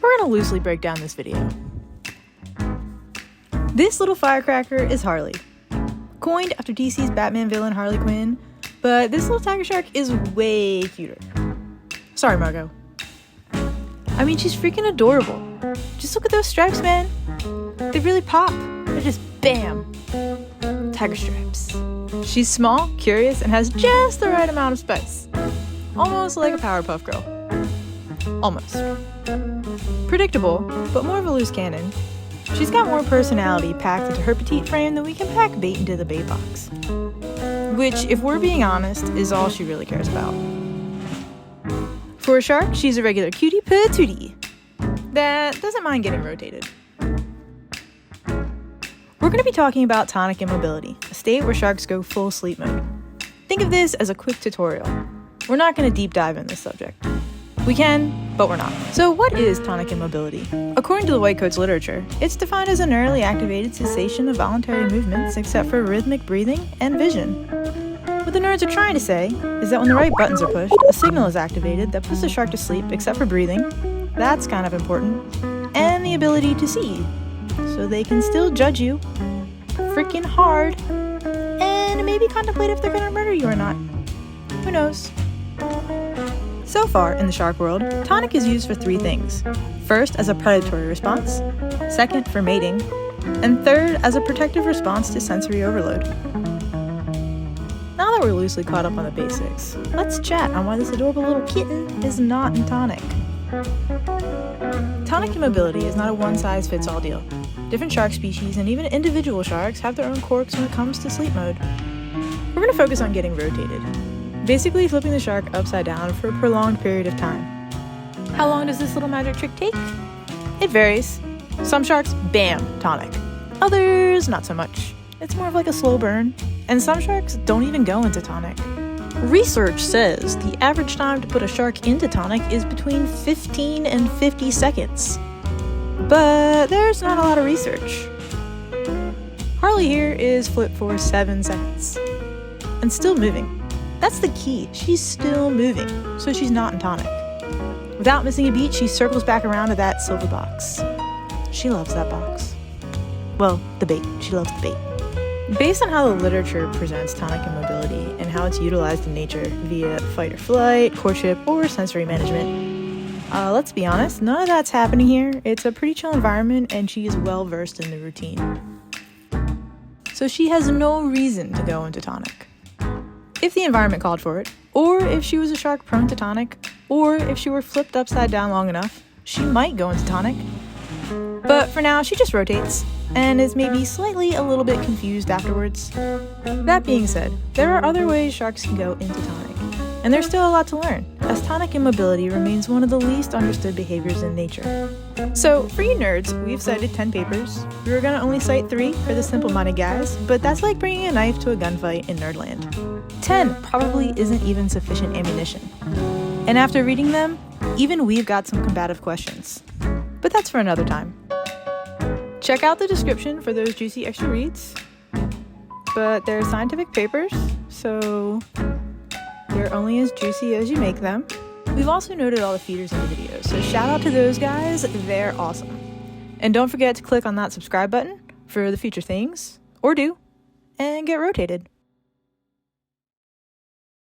we're gonna loosely break down this video. This little firecracker is Harley, coined after DC's Batman villain Harley Quinn, but this little tiger shark is way cuter. Sorry, Margot. I mean, she's freaking adorable. Just look at those stripes, man. They really pop. They're just bam. Tiger stripes. She's small, curious, and has just the right amount of spice. Almost like a Powerpuff Girl. Almost. Predictable, but more of a loose cannon. She's got more personality packed into her petite frame than we can pack bait into the bait box. Which, if we're being honest, is all she really cares about. For a shark, she's a regular cutie patootie that doesn't mind getting rotated. We're going to be talking about tonic immobility, a state where sharks go full sleep mode. Think of this as a quick tutorial. We're not going to deep dive in this subject. We can, but we're not. So what is tonic immobility? According to the White Coat's literature, it's defined as a neurally activated cessation of voluntary movements except for rhythmic breathing and vision. What the nerds are trying to say is that when the right buttons are pushed, a signal is activated that puts the shark to sleep except for breathing. That's kind of important. And the ability to see. So they can still judge you freaking hard and maybe contemplate if they're gonna murder you or not. Who knows? So far in the shark world, tonic is used for three things. First, as a predatory response. Second, for mating. And third, as a protective response to sensory overload. Now that we're loosely caught up on the basics, let's chat on why this adorable little kitten is not in tonic. Tonic immobility is not a one-size-fits-all deal. Different shark species and even individual sharks have their own quirks when it comes to sleep mode. We're going to focus on getting rotated. Basically flipping the shark upside down for a prolonged period of time. How long does this little magic trick take? It varies. Some sharks, bam, tonic. Others, not so much. It's more of like a slow burn. And some sharks don't even go into tonic. Research says the average time to put a shark into tonic is between 15 and 50 seconds. But there's not a lot of research. Harley here is flipped for 7 seconds. And still moving. That's the key. She's still moving, so she's not in tonic. Without missing a beat, she circles back around to that silver box. She loves that box. Well, the bait. She loves the bait. Based on how the literature presents tonic immobility and how it's utilized in nature via fight or flight, courtship, or sensory management, let's be honest, none of that's happening here. It's a pretty chill environment, and she is well versed in the routine. So she has no reason to go into tonic. If the environment called for it, or if she was a shark prone to tonic, or if she were flipped upside down long enough, she might go into tonic. But for now, she just rotates, and is maybe slightly a little bit confused afterwards. That being said, there are other ways sharks can go into tonic, and there's still a lot to learn, as tonic immobility remains one of the least understood behaviors in nature. So, for you nerds, we've cited 10 papers. We were gonna only cite 3 for the simple-minded guys, but that's like bringing a knife to a gunfight in Nerdland. 10 probably isn't even sufficient ammunition. And after reading them, even we've got some combative questions. But that's for another time. Check out the description for those juicy extra reads. But they're scientific papers, so they're only as juicy as you make them. We've also noted all the feeders in the videos, so shout out to those guys, they're awesome. And don't forget to click on that subscribe button for the future things, or do, and get rotated.